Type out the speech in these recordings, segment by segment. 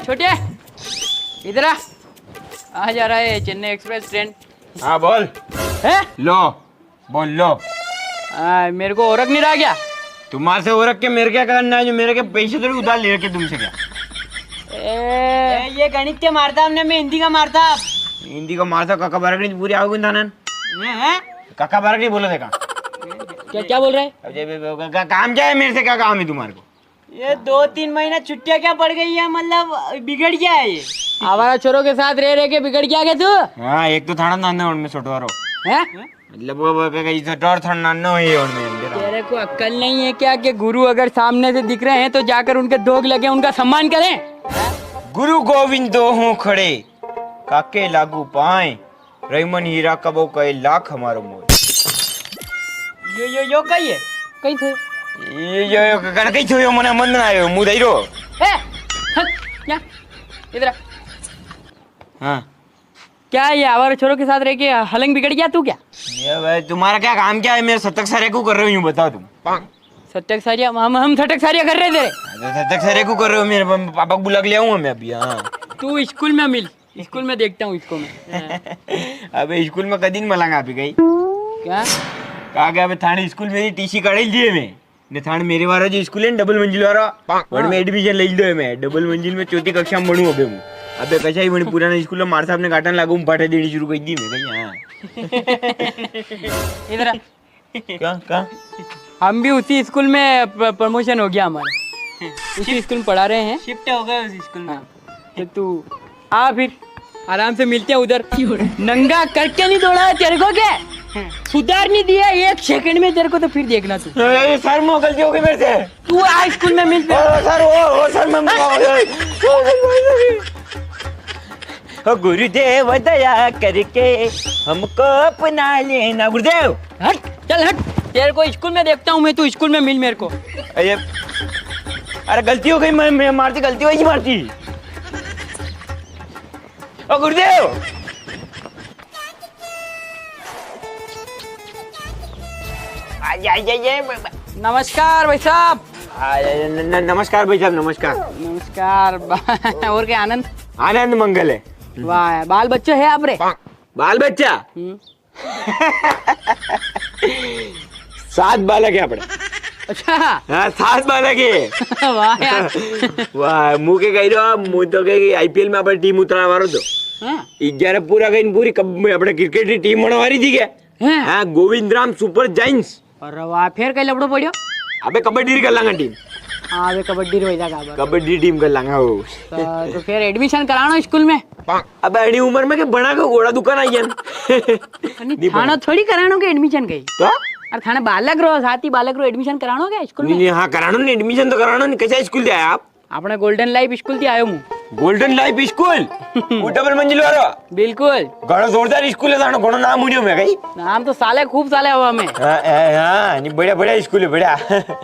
छोटे इधर आ जा रहा है चेन्नई एक्सप्रेस ट्रेन। हाँ बोल। है लो बोल लो। मेरे को औरक नहीं रहा क्या? तुम्हारे से औरक के मेरे क्या करना है? जो मेरे के पैसे थोड़ी उधार ले रखे तुमसे क्या? ये गणित के मारता हमने, मैं हिंदी का मारता। हिंदी को मारता काका बारकड़ी पूरी आओगी थानन। काका बारकड़ी बोलो देखा। क्या क्या बोल रहे हैं? काम क्या है मेरे से? क्या काम है तुम्हारे को? ये 2-3 महीना छुट्टियां क्या पड़ गई है, मतलब बिगड़ गया है ये। आवारा चोरों के साथ रह के बिगड़ गया क्या तू? हाँ एक तो थाना नाना में छोटवारो है, मतलब वो थाना नाना है और मैं तेरे को अक्ल नहीं है क्या कि गुरु अगर सामने से दिख रहे हैं तो जाकर उनके दोग लगे उनका सम्मान करें? गुरु गोविंद दो हूँ खड़े काके लागू पाए रईमन हीरा कबो कहे लाख हमारो मोल। यो कही है कहीं थे यो कर कई छो मने मन ना आयो मु दईरो। ए क्या इधर? हां क्या ये आवारा छोरों के साथ रह के हलंग बिगड़ गया तू क्या? ये भाई तुम्हारा क्या काम क्या है? मेरे सतक सारे को कर रहे हो यूं बताओ तुम। सटक सारिया हम सटक सारिया कर रहे थे। सतक सारे को कर रहे हो? मेरे पापा को बुला के ले आऊंगा मैं अभी। हां तू स्कूल में मिल, स्कूल में देखता हूँ इसको मैं। अबे स्कूल में कदी मलांगा अभी गई क्या कहा गया? अबे थाने स्कूल में टीसी काढेल दिए मैं ने थाने मेरे वाला जो स्कूल है डबल मंजिल वाला वण में एडमिशन ले दो मैं डबल मंजिल में चौथी कक्षा में बनूं अबे मु। अबे कशा ही म्हणे पुराना स्कूल में मार साहब ने काटन लागू पाठे देनी शुरू कर दी मैं कहीं। हां इधर क्या हम भी उसी स्कूल में प्रमोशन हो गया हमारा, उसी स्कूल में पढ़ा रहे हैं, शिफ्ट हो गए उसी स्कूल में। तो तू आ फिर आराम से मिलते हैं उधर। नंगा करके नहीं दौड़ा तेरे को क्या? सुधार नहीं दिया 1 सेकंड में तेरे को, तो फिर देखना तू। सर मो गलती हो गई मेरे से। तू आ स्कूल में मिल सर ओ सर मैं गुरुदेव दया करके हमको अपना लेना। गुरुदेव हट चल हट, तेरे को स्कूल में देखता हूँ मैं, तू स्कूल में मिल मेरे को। अरे गलती हो गई, मैं मारती गलती हो गई मारती। ओ गुरुदेव नमस्कार भाई साहब। नमस्कार भाई साहब नमस्कार। नमस्कार। और क्या आनंद? आनंद मंगल है। वाह बाल बच्चे है आप रे? बाल बच्चा 7 बालक है अपने। अच्छा हाँ 7 बालक है। वाह यार वाह मु के कही रहो मु तो कही आईपीएल में अपनी टीम उतरा वारो तो 11 पूरा कहीं पूरी कब अपने क्रिकेट की टीम बनवारी थी क्या? हाँ गोविंदराम सुपर जाइंट्स। और वाह फिर कहीं लपड़ो पड़ियो? अबे कबड्डी कर लांगा टीम। हाँ अबे कबड्डी रोई जागा। कबड्डी टीम कर लांगा वो। तो फिर एडमिशन कराना स्कूल में? अब अड़ी उम्र में के बना के घोड़ा दुकान आई है। थाना थोड़ी करानो के एडमिशन गई तो अरे थाने बालक रो साथी बालक रो एडमिशन करानो क्या स्कूल में? हाँ करानो ने एडमिशन तो करानो ने। कैसा स्कूल जाए आप? अपने गोल्डन लाइफ स्कूल थी आयो हूँ। गोल्डन लाइफ स्कूल वो डबल मंजिल वाला? बिल्कुल घणो जोरदार स्कूल है। थानो घणो नाम मुड़ियो मैं कहीं नाम तो साले खूब साले हवा में। हां नहीं बढ़िया बढ़िया स्कूल है बढ़िया।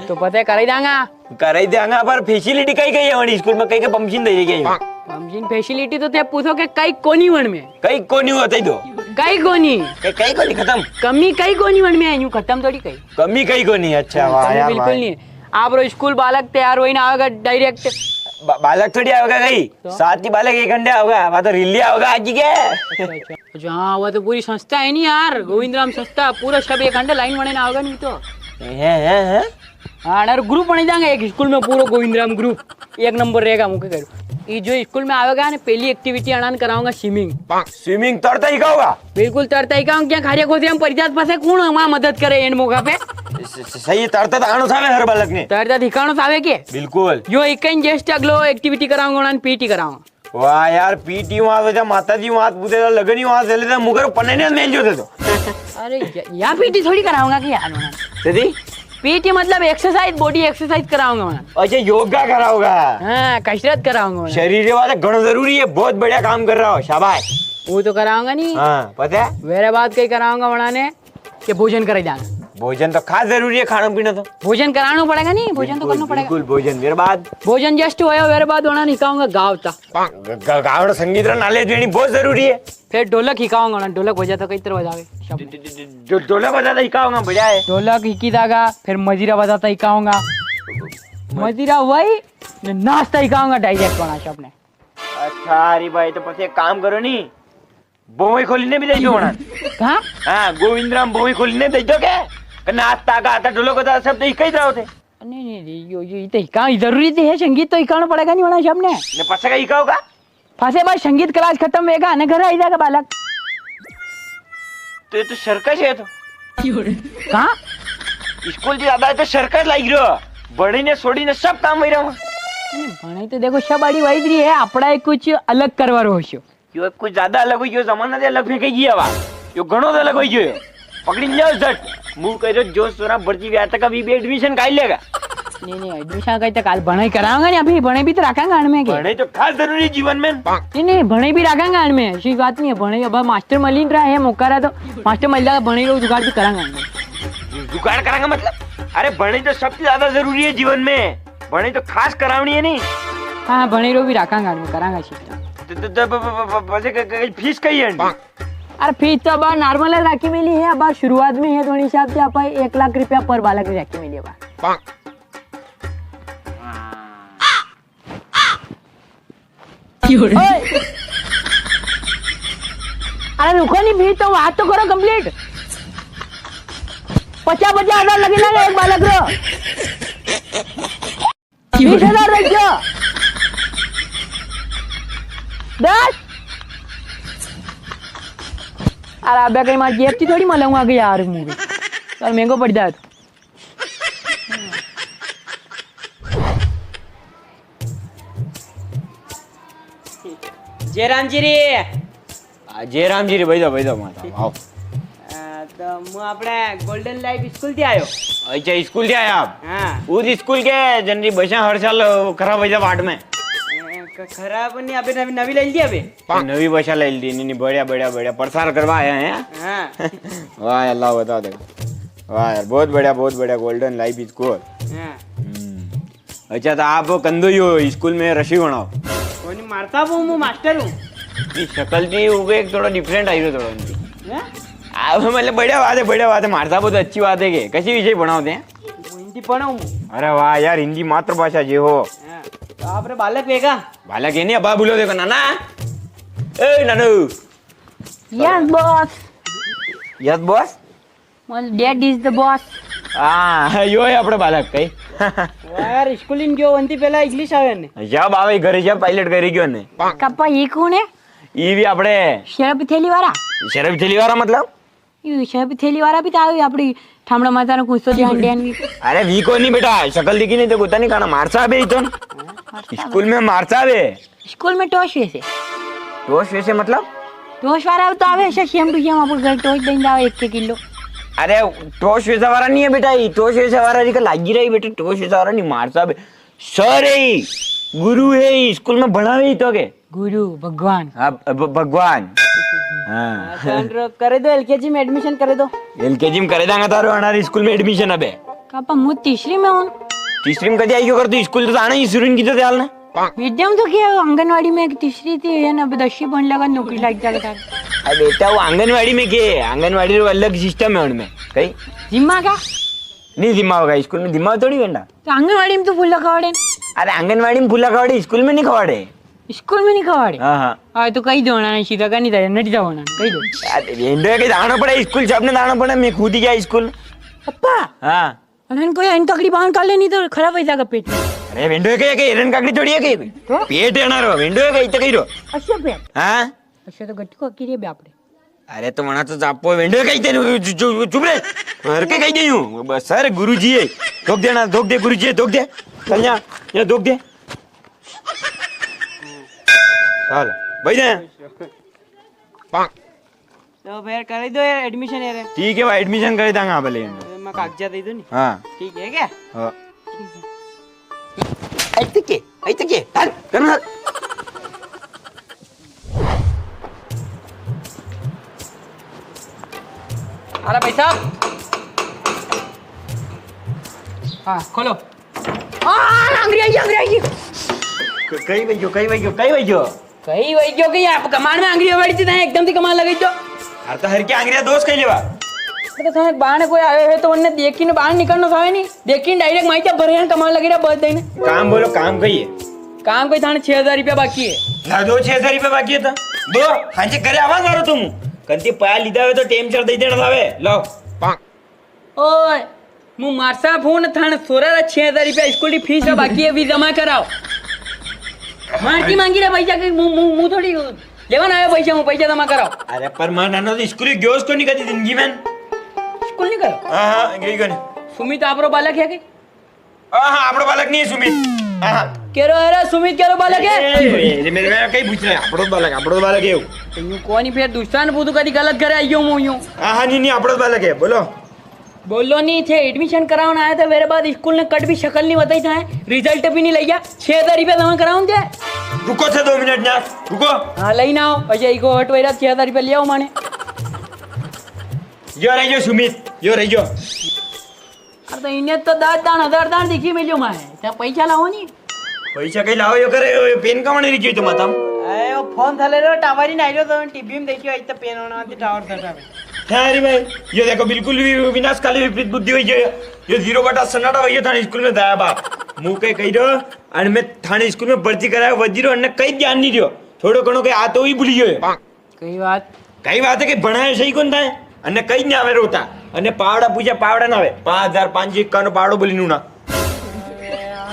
तो पता है कराई देंगा पर फैसिलिटी कई कई है हमारी स्कूल में? कई के पंपकिन दे गई है। पंपकिन फैसिलिटी तो ते पूछो के कई कोनी वन में? कई कोनी होता ही दो कई कोनी खत्म कमी कई कोनी वन में यूं खत्म थोड़ी कई कमी कई कोनी। अच्छा वाह यार बिल्कुल नहीं। आप रो स्कूल बालक तैयार होई ना आवेगा डायरेक्ट बालक थोड़ी आओगा कहीं साथ ही बालक 1 घंटे आओगा वहाँ तो रिलिया होगा आज के। अच्छा हाँ वो तो पूरी संस्था है नहीं यार गोविंदराम संस्था पूरा सब 1 घंटे लाइन बने ना होगा नहीं तो हाँ ग्रुप बने जाएंगे एक स्कूल में पूरा गोविंदराम ग्रुप 1 नंबर रहेगा मुझे करो। ये जो स्कूल में आवेगा ना पहली एक्टिविटी आनंद कराऊंगा स्विमिंग तरता ही होगा। बिल्कुल तरता ही क्या खारिया खोदी हम परिजात पासे कौन वहाँ मदद करे एंड मौका पे सही तरता तो आनो सावे हर बालक ने तरता दिखानो सावे के बिल्कुल यो एक जस्ट अगलो एक्टिविटी कराऊंगा पीटी कराऊंगा। वाह यार पीटी वहाँ से माता जी वहाँ पूछे लगनी वहाँ से लेते मुगर पन्ने ने मेल जो थे तो अरे यहाँ पीटी थोड़ी कराऊंगा कि यार पीटी मतलब एक्सरसाइज बॉडी एक्सरसाइज कराऊंगा मैं। अच्छा योगा कराऊंगा? हाँ कसरत कराऊंगा। शरीर वाला घणो जरूरी है बहुत बढ़िया काम कर रहा हो शाबाश। वो तो कराऊंगा नहीं। हाँ पता है मेरे बाद कहीं कराऊंगा बनाने कि भोजन करे जाना। भोजन तो खास जरूरी है खाना पीना तो भोजन कराना पड़ेगा नहीं भोजन तो करना पड़ेगा। बिल्कुल भोजन मेरे बाद भोजन जस्ट होया मेरे बाद होना निकाऊंगा गाँव था गाँव संगीत नॉलेज देनी बहुत जरूरी है। फिर ढोलक हिकाऊंगा ना ढोलक बजाता कई तरह बजावे ढोलक बजाता हिकाऊंगा बढ़िया है। ढोलक हिकी दागा फिर मजीरा बजाता हिकाऊंगा मजीरा वही नाश्ता हिकाऊंगा डायरेक्ट बना अपने અચ્છા હરી ભાઈ, તો પછી એક કામ કરો ની, બોઈ ખોલીને બી દઈ દો હમણાં. कहाँ हाँ गोविंदराम बोई खोलने दे दो क्या, करना आज ताका आता ढोलो को सब तो इकई रहो थे नहीं नहीं ये तो कहाँ जरूरी तो है संगीत तो इकाना पड़ेगा नहीं होना सामने ने पछा का इका होगा फासे बाद संगीत क्लास खत्म होएगा અને ઘરે આવી જાएगा बालक तो ये तो सर्कस है तो कहाँ स्कूल जी ज्यादा है तो सर्कस लाग रहो, बड़ी ने छोड़ी ने सब काम वही रहो. भणाई तो देखो सब आड़ी वाई रही है अपना कुछ अलग करवारो होशो यो कुछ ज्यादा अलग हो गयो, जमाना दे अलग फेंकी गया वा, यो घणो अलग हो गयो, पकड़ी लियो झट मुंह करो जो सोरा भर्ती व्या तक अभी भी एडमिशन काई लेगा. नहीं एडमिशन कहीं तो काल भणाई कराऊंगा नहीं, अभी भणाई भी तो रखांगा आड़ में के पढ़ाई तो खास जरूरी जीवन में. नहीं भणाई भी रखांगा आड़ में, ऐसी बात नहीं है भणाई अब मास्टर मलिन रहा है मौका रहा तो मास्टर मिल जाएगा भणाई रो जुगाड़ भी करांगा जुगाड़ करांगा मतलब, अरे पढ़ाई तो सबसे ज्यादा जरूरी है जीवन में, पढ़ाई तो खास करावनी है नहीं. हाँ भणाई रो भी रखांगा आड़ में करांगा सिस्टम फीस कही है. अरे फीस तो अब नॉर्मल राखी मिली है, अब शुरुआत में है थोड़ी हिसाब से आप 1 लाख रुपया पर बालक राखी मिली है. अरे रुको नहीं भी तो बात तो करो कंप्लीट. 50,000 लगेगा एक बालक रो 20,000 रखो 10. अरे अब कहीं मार जेब की थोड़ी मलूंगा कि यार मूवी तो महंगो पड़ जाए. जयराम जी रे जयराम जी रे भाई दो माता आओ. तो હું આપણે ગોલ્ડન લાઈફ સ્કૂલ થી આવ્યો. अच्छा स्कूल से आया आप? हाँ उस स्कूल के जनरी बसा हर साल खराब हो जाए वार्ड में. ખરાબ નહીં આપણે નવી નવી લઈ લીધી હવે. नवी बसा ले ली नहीं बढ़िया बढ़िया बढ़िया प्रसार करवा आए हैं. હા वाह अल्लाह बता दे, वाह यार बहुत बढ़िया गोल्डन लाइफ स्कूल. હા अच्छा तो आप कंदोई हो स्कूल में रशी बनाओ. કોની મારતા હું માસ્ટર હું. शक्ल थी वो एक थोड़ा डिफरेंट आई थोड़ा उनकी. હે आप मतलब बढ़िया बात है मारता बहुत अच्छी बात है कि कैसी विषय पढ़ाते हैं. હિન્દી ભણાવું હું. अरे वाह यार हिंदी मातृभाषा जे हो. હા તો આપણે બાલક ભેગા. बालक ये नहीं अब्बा बोलो देखो नाना ए नानू. Yes boss yes boss. My dad is the boss. हाँ यो है अपने बालक कई. યાર સ્કૂલિંગ ગયો વંતી પહેલા ઇંગ્લિશ આવે ને. जब आवे घरे जब पायलट करी क्यों ने કપ્પા ઈ કોણ હે? ये भी अपने શરબ થેલી વાળા. शराब थैली वाला मतलब. ઈ શરબ થેલી વાળા भी તો આવે આપણી ઠામડા માતાનો કુસ્તો ધ્યાન ધ્યાન भी. अरे वी को नहीं बेटा शक्ल दिखी नहीं तो गोता नहीं खाना मारसा बे तो स्कूल में मारसा बे. સ્કૂલ में ટોશ વેસે टोस्ट वैसे मतलब. ટોશ વાળા તો આવે છે સેમ ટુ સેમ આપણે ઘર ટોશ દઈને આવે 1 કિલો. अरे टोस्ट वैसा वाला नहीं है बेटा, ये टोस्ट वैसा वाला जी का लागी रही बेटा, टोस्ट वैसा वाला नहीं मारसा बे. सर है गुरु है स्कूल में भणावे ही तो के ગુરુ ભગવાન. हाँ भगवान. हाँ करे दो एलकेजी में एडमिशन करे दो. एलकेजी में करे देंगे तारो हमारे स्कूल में एडमिशन अबे. कापा मु तीसरी में हूँ. तीसरी में कभी आई क्यों कर तू स्कूल तो आना ही शुरू की तो ध्यान ना. विद्याम तो क्या आंगनवाड़ी में एक तीसरी थी है ना 10वीं बन लगा नौकरी लग जाएगा. अरे बेटा वो आंगनवाड़ी में क्या है, आंगनवाड़ी में अलग सिस्टम है उनमें कहीं जिम्मा का नहीं जिम्मा होगा स्कूल में, जिम्मा थोड़ी घंटा. तो आंगनवाड़ी में तो फूल खवाड़े. अरे आंगनवाड़ी में फूला खवाड़े स्कूल में नहीं खवाड़े. स्कूल में नहीं खवाड़े. हाँ हाँ हाँ तो कही दो ना सीधा का नहीं था नहीं जाओ कही दो. अरे वेंडो के दाना पड़ा स्कूल से अपने दाना पड़ा, मैं खुद ही गया स्कूल. पप्पा हाँ अनन कोई इन तकड़ी बांध कर लेनी तो खराब हो जाएगा पेट में. अरे वेंडो के हिरन काकड़ी थोड़ी है कहीं तो? पेट है ना रो वेंडो के इतना कहीं रो. अच्छा पेट हाँ अच्छा तो गट्टी को अकेले भी आपने. अरे तो मना तो जापो वेंडो कहीं तेरे चुप रे हर के कहीं नहीं हूँ बस सर गुरुजी है धोख देना धोख दे गुरुजी है धोख दे चल यहाँ धोख दे चल भाई दे. तो फिर कर दो एडमिशन यार. ठीक है भाई एडमिशन कर देंगे आप ले. मैं कागजात दे दूँ. हाँ ठीक है क्या. हाँ ऐसे के हट करना. अरे भाई साहब हाँ खोलो. अंग्रेजी कहीं भाई जो कई वही क्यों कि आप कमान में अंग्रेजी वाली थी एकदम से कमान लगी तो. अरे तो हर के अंग्रेजी दोस्त कहीं लेवा. तो साहब बाहर कोई आए हुए तो उन्हें देखी ने बाहर निकलना था नहीं देखी डायरेक्ट माइक भरे कमान लगी रहा बहुत देने. काम बोलो काम कही है. काम कोई थाने 6,000 रुपया बाकी है ના દો 6,000 રૂપિયા બાકી હતા દો હાંજે ઘરે આવવા મારો તું કંતી પાયા લીધા હોય તો ટેમ ચર દઈ દેਣਾ આવે લાવ ओए मु मारसा फोन थाने सोरा 6,000 रुपया स्कूल की फीस है बाकी है भी जमा कराओ मारती मांगी रे पैसा के मु थोड़ी लेवन आयो पैसा जमा कराओ અરે પર માં નાનો તો સ્કૂલે ગયો જ કોની કદી જિંદગી માં स्कूल नहीं करो હા હા ગઈ ગઈ सुमित आपरो बालक है के હા હા આપણો બાલક નહીં સુમિત હા હા केरो अरे सुमित केरो बालक है એ મેરે કઈ પૂછ રહ્યા આપણો બાલક એવું यूं कोनी फिर दूसरा ने पूछू कदी गलत करे आइयो मु यूं હા હા નહીં આપણો બાલક હે બોલો बोलो नहीं थे एडमिशन करावन आया था मेरे बाद स्कूल ने कट भी शक्ल नहीं बताई था रिजल्ट भी नहीं लिया 6,000 रुपया जमा कराऊं थे रुको છે 2 મિનિટ ના रुको हाँ लई ना आओ अजय इको हट वैरा 6,000 रुपया ले आओ माने यो रही जो सुमित यो रही जो अरे तो इन्हें तो 10,000 दिखी मिलो माने त्या पैसा लाओ नहीं પૈસા કઈ લાવો યો કરે પેન કામણે રીચ્યો તો માતામ अरे वो फोन थाले रो टावरी नाइलो तो टीवी में देखियो इतना पेन होना आती टावर था अरे भाई ये देखो बिल्कुल भी विनाशकाली विपरीत बुद्धि हुई है ये 0 सन्नाटा हुई है थाने स्कूल में दाया बाप मुंह कई कही दो और मैं थाने स्कूल में भर्ती कराया वजीरो अन्ने कई ध्यान नहीं दियो थोड़ो घणो कई आ तो ही भूली गयो कई बात है कि भणायो सही कोन थाय अन्ने कई नहीं आवे रोता अन्ने पावड़ा पूछे पावड़ा ना आवे 5,551 नो पावड़ो बोली नु ना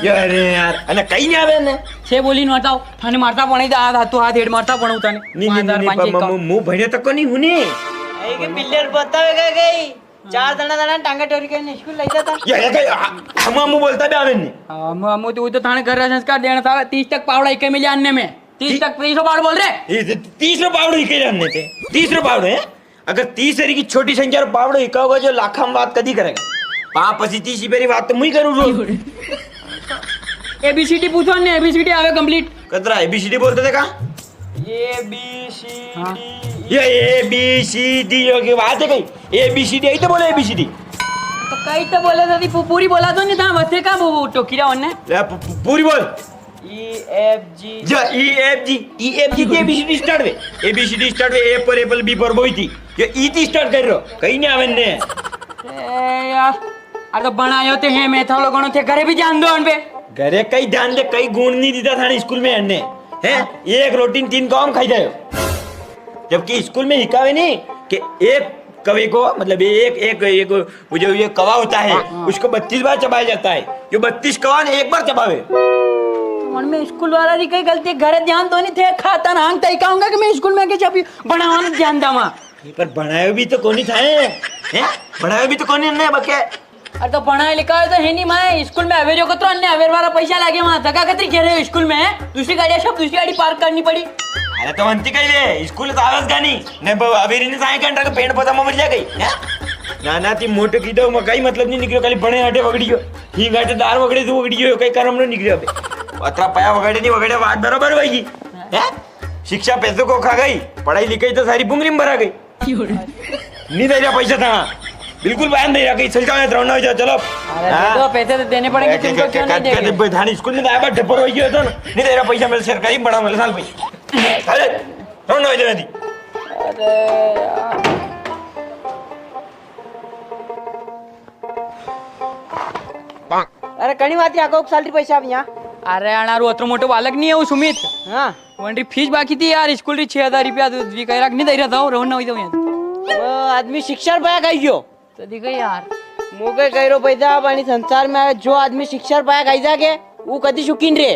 अरे यार अन्ने कई नहीं आवे ने छे बोली न हटाओ थाने मारता पड़े तो हाथ हेड मारता पड़ो थाने नहीं मुंह भणे तक को नहीं हुने के पिल्लर बतावे गई 4 दणा टांगा टोरी के स्कूल लई जाता ये कई हम बोलता भी आवे नहीं हम तो थाने घर संस्कार देना था 30 तक पावड़ा एक मिले आने में 30 तक 30 पावड़ बोल रहे ये 30 रो पावड़ो इके जानने थे 30 रो पावड़ो है अगर 30 की छोटी संख्या रो पावड़ो इका होगा जो लाखा में बात कदी करेगा पा पसी 30 पेरी बात तो मुई करू रोज एबीसीडी पूछो ने एबीसीडी आवे कंप्लीट कतरा एबीसीडी बोलते थे का ए बी सी डी ये एबीसीडी यो की बात है कई एबीसीडी आई तो बोले एबीसीडी तो कई तो बोले था पूरी बोला तो नहीं था वैसे का वो टोकीरा ओने पूरी बोल ई एफ जी या ई एफ जी की एबीसीडी स्टार्ट वे एबीसीडी स्टार्ट वे ए पर एप्पल बी पर बोई थी ये ई थी स्टार्ट कर रो कई नहीं आवे ने ए यार आ तो बनायो ते है मैं था लोगों थे घरे भी जान दो उन पे घरे कई ध्यान दे कई गुण नहीं दीता था स्कूल में अन्ने हैं एक रोटी 3 काम खाई जाए जबकि स्कूल में हिकावे नहीं कि एक कवे को मतलब एक वो जो ये कवा होता है उसको 32 बार चबाया जाता है ये 32 कवा ने एक बार चबावे मन में स्कूल वाला री कई गलती घरे ध्यान तो नहीं थे खाता ना हांग तई कहूंगा कि मैं स्कूल में के छपी बनावन ध्यान दामा पर बनायो भी तो कोनी था हैं बनायो भी तो कोनी ने बके अरे तो पढ़ाई लिखा तो है नहीं मैं स्कूल में अवेजो को तो अन्य अवेर वाला पैसा लागे वहां धक्का कतरी घेरे स्कूल में दूसरी गाड़ी सब दूसरी गाड़ी पार्क करनी पड़ी अरे तो अंती कई ले स्कूल तो आवाज गानी ने अवेरी ने साय कंटा के पेड़ पौधा में मर जा गई नाना ती मोटो की दो मकाई मतलब नहीं निकलो खाली बणे हटे वगड़ियो ही गाटे दार वगड़े तो वगड़ियो कई करम न निकलियो बे अतरा पाया वगड़े नहीं वगड़े बात बराबर होगी हैं शिक्षा पैसों को खा गई पढ़ाई लिखाई तो सारी बुंगरी में भरा गई नहीं दे जा पैसा था बिल्कुल बयान दे रहा कहीं चल जाओ रौना हो जाओ चलो अरे तो पैसे तो देने पड़ेंगे तुमको क्यों नहीं देंगे धानी स्कूल में आया ढप्पर हो गया था नहीं दे रहा पैसा मेरे सरकारी बड़ा मेरे साल पे अरे रौना हो जाए दी अरे यार अरे कणी वाती आको सालरी पैसा आप यहाँ अरे अनारू अत्र मोटो बालक नहीं है वो सुमित हाँ वनरी फीस बाकी थी यार स्कूल की 6,000 रुपया वी कह रहा नहीं दे रहा था रोना हो जाओ वो आदमी शिक्षा पाया कही गयो तो दिखे यार मोके कही रो पैसा पानी संसार में जो आदमी शिक्षा पाया कही जाके वो कदी शुकीन रे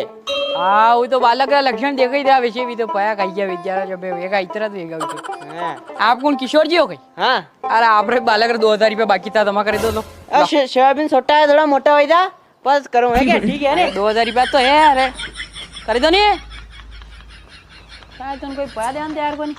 हाँ वो तो बालक का लक्षण देखा ही था वैसे भी तो पाया कही गया विद्यालय जब वेगा इतना तो वेगा उसे हाँ आप कौन किशोर जी हो गई हाँ अरे आप रे बालक का 2,000 रुपया बाकी था जमा करे दो लो अब सोयाबीन छोटा है थोड़ा मोटा हो जा बस करो है क्या ठीक है ने 2,000 रुपया तो है अरे करे दो नहीं शायद तुम कोई पाया ध्यान दे यार को नहीं